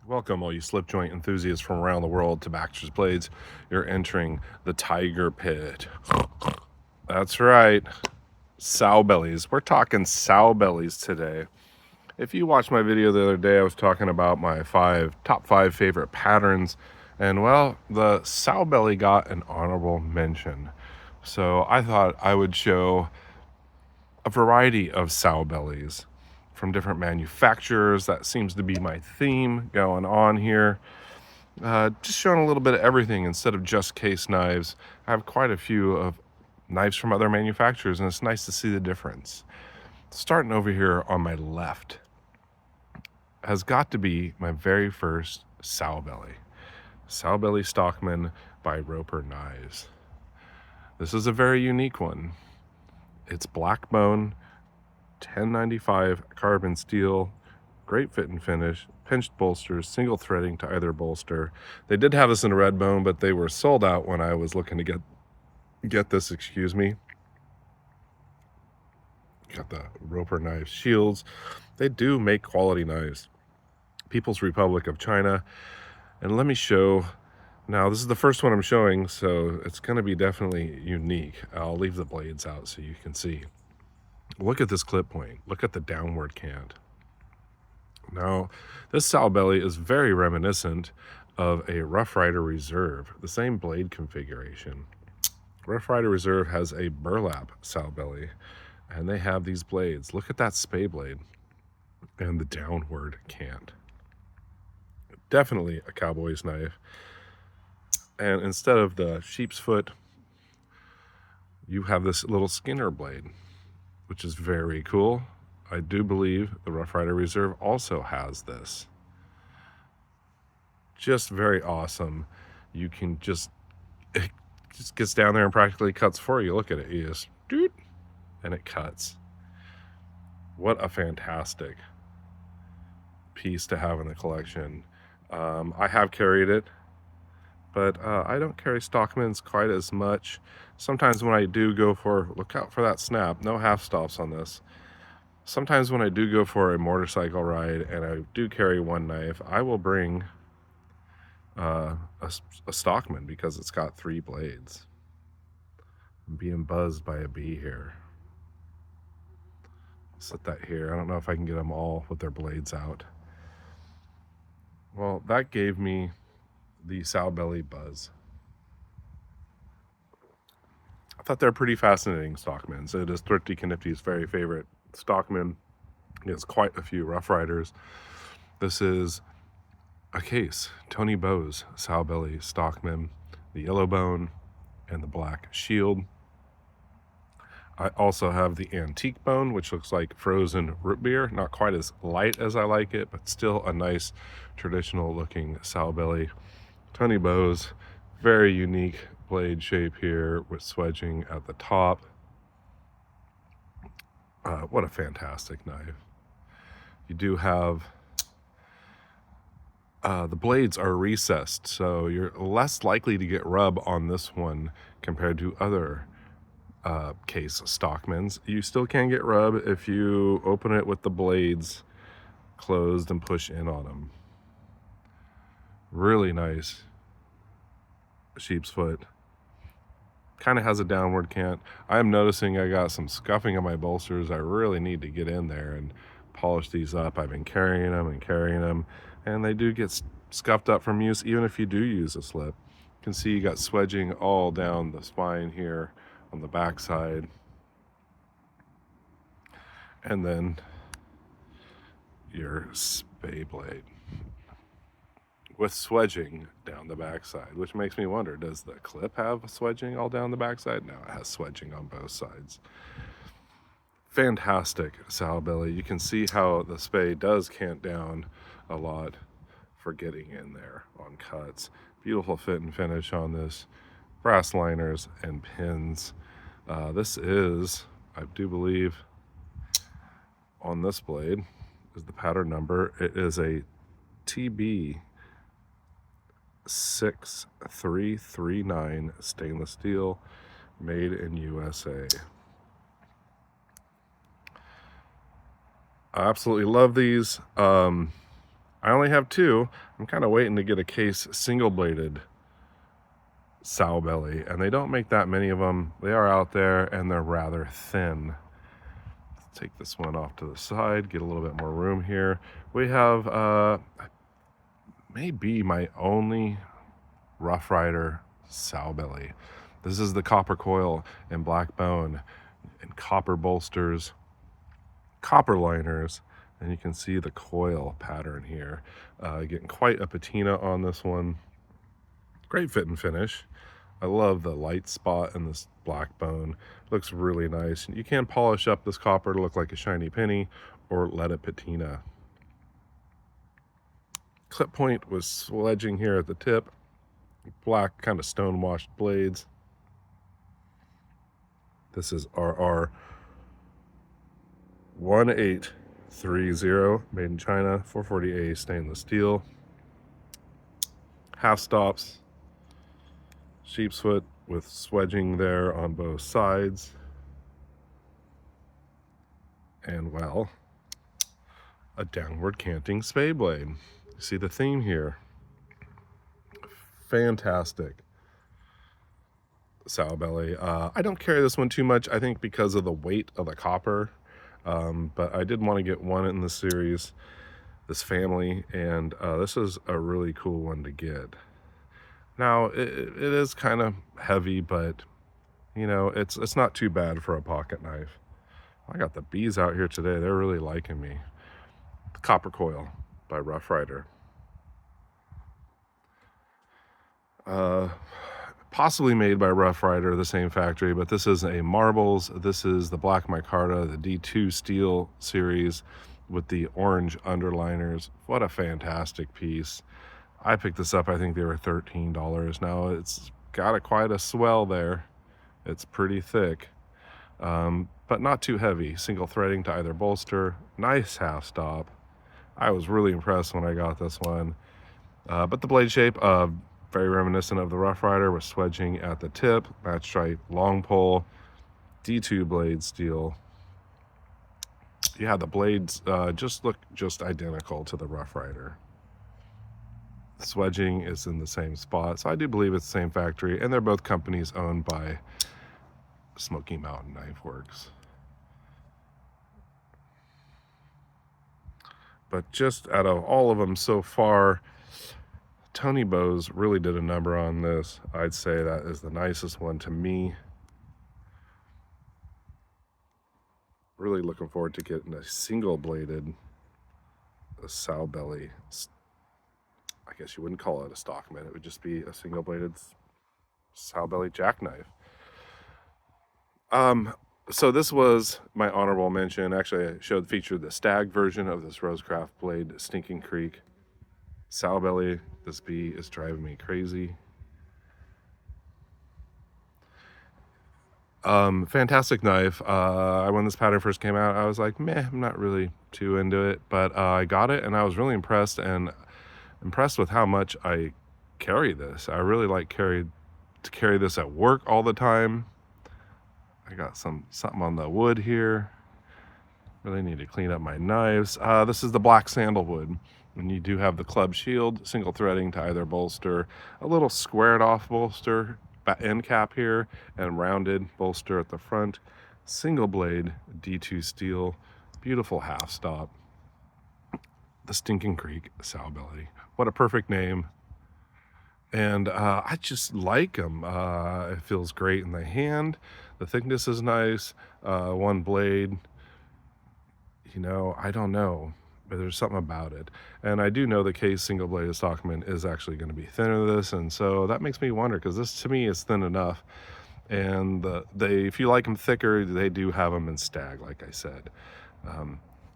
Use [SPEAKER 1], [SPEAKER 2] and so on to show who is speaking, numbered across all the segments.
[SPEAKER 1] Welcome, all you slip joint enthusiasts from around the world, to Baxter's Blades. You're entering the Tiger Pit. That's right, Sowbellys. We're talking Sowbellys today. If you watched my video the other day, I was talking about my top five favorite patterns, and well, the Sowbelly got an honorable mention. So I thought I would show a variety of Sowbellys from different manufacturers. That seems to be my theme going on here. Just showing a little bit of everything instead of just case knives. I have quite a few of knives from other manufacturers, and it's nice to see the difference. Starting over here on my left has got to be my very first Sowbelly. Sowbelly Stockman by Roper Knives. This is a very unique one. It's black bone, 1095 carbon steel, great fit and finish, pinched bolsters, single threading to either bolster. They did have this in red bone, but they were sold out when I was looking to get this, excuse me. Got the Roper Knives shields. They do make quality knives. People's Republic of China. And let me show. Now, this is the first one I'm showing, so it's going to be definitely unique. I'll leave the blades out so you can see. Look at this clip point. Look at the downward cant. Now, this Sowbelly is very reminiscent of a Rough Rider Reserve, the same blade configuration. Rough Rider Reserve has a burlap Sowbelly, and they have these blades. Look at that spay blade and the downward cant. Definitely a cowboy's knife. And instead of the sheep's foot, you have this little Skinner blade, which is very cool. I do believe the Rough Rider Reserve also has this. Just very awesome. You can it just gets down there and practically cuts for you. Look at it. You just doot, and it cuts. What a fantastic piece to have in the collection. I have carried it, but I don't carry Stockmans quite as much. Sometimes when I do go for, look out for that snap, no half stops on this. Sometimes when I do go for a motorcycle ride and I do carry one knife, I will bring a Stockman because it's got 3 blades. I'm being buzzed by a bee here. Set that here. I don't know if I can get them all with their blades out. Well, that gave me the Sowbelly buzz. I thought they're pretty fascinating Stockmans. It is Thrifty Knifty's very favorite Stockman. He has quite a few Rough Riders. This is a case. Tony Bose Sowbelly Stockman, the yellow bone and the black shield. I also have the antique bone, which looks like frozen root beer. Not quite as light as I like it, but still a nice traditional looking Sowbelly. Tony Bose, very unique blade shape here with swedging at the top. What a fantastic knife. You do have the blades are recessed, so you're less likely to get rub on this one compared to other case Stockmans. You still can get rub if you open it with the blades closed and push in on them. Really nice sheep's foot. Kind of has a downward cant. I'm noticing I got some scuffing on my bolsters. I really need to get in there and polish these up. I've been carrying them, and they do get scuffed up from use, even if you do use a slip. You can see you got swedging all down the spine here on the back side, and then your spay blade with swedging down the backside, which makes me wonder, does the clip have swedging all down the backside? No, it has swedging on both sides. Fantastic Sowbelly. You can see how the spay does cant down a lot for getting in there on cuts. Beautiful fit and finish on this. Brass liners and pins. This is, I do believe, on this blade is the pattern number. It is a TB 6339 stainless steel, made in USA. I absolutely love these. I only have two. I'm kind of waiting to get a case single-bladed Sowbelly, and they don't make that many of them. They are out there, and they're rather thin. Let's take this one off to the side, get a little bit more room here. We have maybe my only Rough Rider Sowbelly. This is the copper coil and black bone and copper bolsters, copper liners, and you can see the coil pattern here. Getting quite a patina on this one. Great fit and finish. I love the light spot in this black bone. Looks really nice. You can polish up this copper to look like a shiny penny or let it patina. Clip point was sledging here at the tip. Black kind of stone washed blades. This is RR 1830, made in China, 440A stainless steel. Half stops, sheep's foot with swedging there on both sides. And well, a downward canting spade blade. You see the theme here. Fantastic Sowbelly. I don't carry this one too much, I think because of the weight of the copper. But I did want to get one in the series, this family, and this is a really cool one to get. Now, it is kind of heavy, but, you know, it's not too bad for a pocket knife. I got the bees out here today. They're really liking me. The Copper Coil by Rough Rider. Possibly made by Rough Rider, the same factory, but this is a marbles. This is the black micarta, the D2 steel series with the orange underliners. What a fantastic piece. I picked this up, I think they were $13. Now it's got quite a swell there. It's pretty thick, but not too heavy. Single threading to either bolster. Nice half stop. I was really impressed when I got this one. But the blade shape, very reminiscent of the Rough Rider with swedging at the tip, match stripe, long pole, D2 blade steel. Yeah, the blades just look identical to the Rough Rider. The swedging is in the same spot, so I do believe it's the same factory, and they're both companies owned by Smoky Mountain Knife Works. But just out of all of them so far, Tony Bose really did a number on this. I'd say that is the nicest one to me. Really looking forward to getting a single-bladed Sowbelly. I guess you wouldn't call it a Stockman. It would just be a single-bladed Sowbelly jackknife. So this was my honorable mention. Actually, I featured the stag version of this Rosecraft blade, Stinking Creek Sowbelly. This bee is driving me crazy. Fantastic knife. When this pattern first came out, I was like, meh, I'm not really too into it, but I got it and I was really impressed with how much I carry this. I really like to carry this at work all the time. I got something on the wood here. Really need to clean up my knives. This is the black sandalwood. And you do have the club shield, single threading to either bolster, a little squared off bolster, end cap here, and rounded bolster at the front. Single blade D2 steel, beautiful half stop. The Stinking Creek Sowbelly. What a perfect name. And I just like them. It feels great in the hand. The thickness is nice. One blade, you know, I don't know, but there's something about it. And I do know the case single-bladed Stockman is actually going to be thinner than this, and so that makes me wonder, because this to me is thin enough. And if you like them thicker, they do have them in stag, like I said.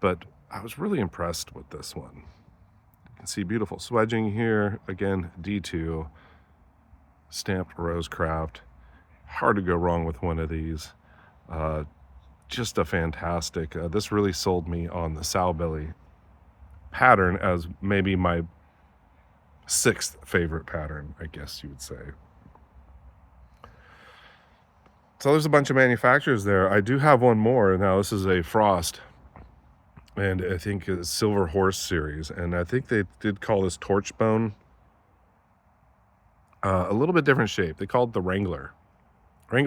[SPEAKER 1] But I was really impressed with this one. You can see beautiful swedging here. Again, D2, stamped Rosecraft. Hard to go wrong with one of these. Just a fantastic. This really sold me on the Sowbelly pattern as maybe my 6th favorite pattern, I guess you would say. So there's a bunch of manufacturers there. I do have one more. Now this is a Frost and I think it's Silver Horse series, and I think they did call this torch bone. A little bit different shape. They called it the Wrangler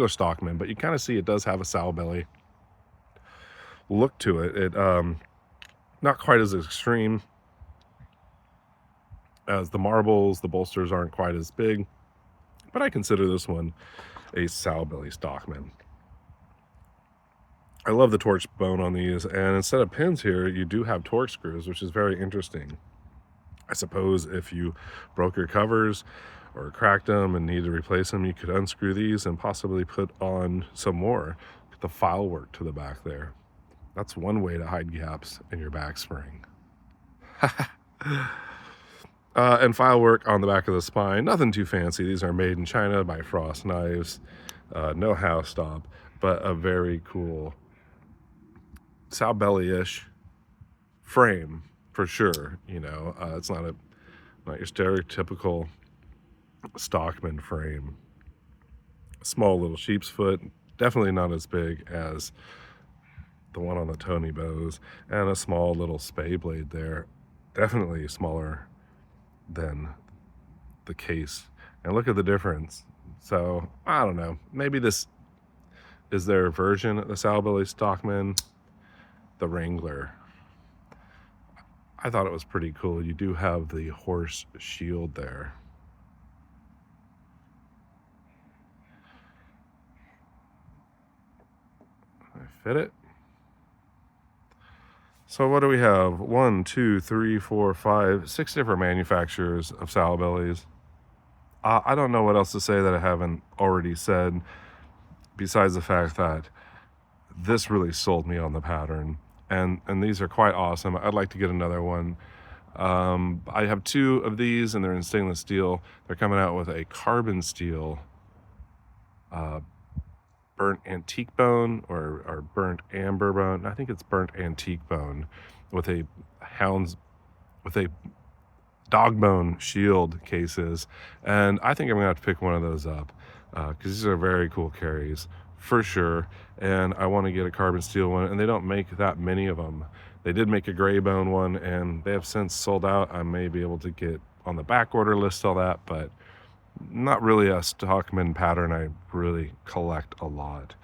[SPEAKER 1] Stockman, but you kind of see it does have a sow belly look to it. It not quite as extreme as the marbles. The bolsters aren't quite as big, but I consider this one a sow belly Stockman. I love the torch bone on these, and instead of pins here, you do have torque screws, which is very interesting. I suppose if you broke your covers or cracked them and needed to replace them, you could unscrew these and possibly put on some more. The file work to the back there. That's one way to hide gaps in your back spring. And file work on the back of the spine. Nothing too fancy. These are made in China by Frost Knives. No house stop, but a very cool sowbelly-ish frame for sure. You know, it's not your stereotypical Stockman frame. Small little sheep's foot, definitely not as big as the one on the Tony Bose, and a small little spay blade there, definitely smaller than the case. And look at the difference. So I don't know, maybe this is their version of the Sowbelly Stockman, the Wrangler. I thought it was pretty cool. You do have the horse shield there. I fit it. So what do we have? 1, 2, 3, 4, 5, 6 different manufacturers of Sowbellys. I don't know what else to say that I haven't already said, besides the fact that this really sold me on the pattern. And these are quite awesome. I'd like to get another one. I have 2 of these, and they're in stainless steel. They're coming out with a carbon steel burnt antique bone or burnt amber bone. I think it's burnt antique bone with a dog bone shield cases. And I think I'm gonna have to pick one of those up because these are very cool carries for sure. And I want to get a carbon steel one, and they don't make that many of them. They did make a gray bone one, and they have since sold out. I may be able to get on the back order list all that, but not really a Stockman pattern I really collect a lot.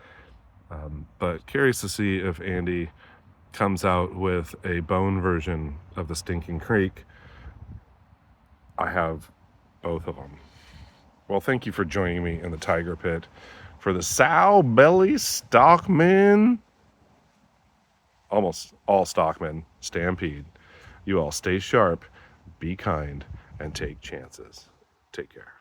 [SPEAKER 1] But curious to see if Andy comes out with a bone version of the Stinking Creek. I have both of them. Well, thank you for joining me in the Tiger Pit for the Sowbelly Stockman, almost all Stockman stampede. You all stay sharp, be kind, and take chances. Take care.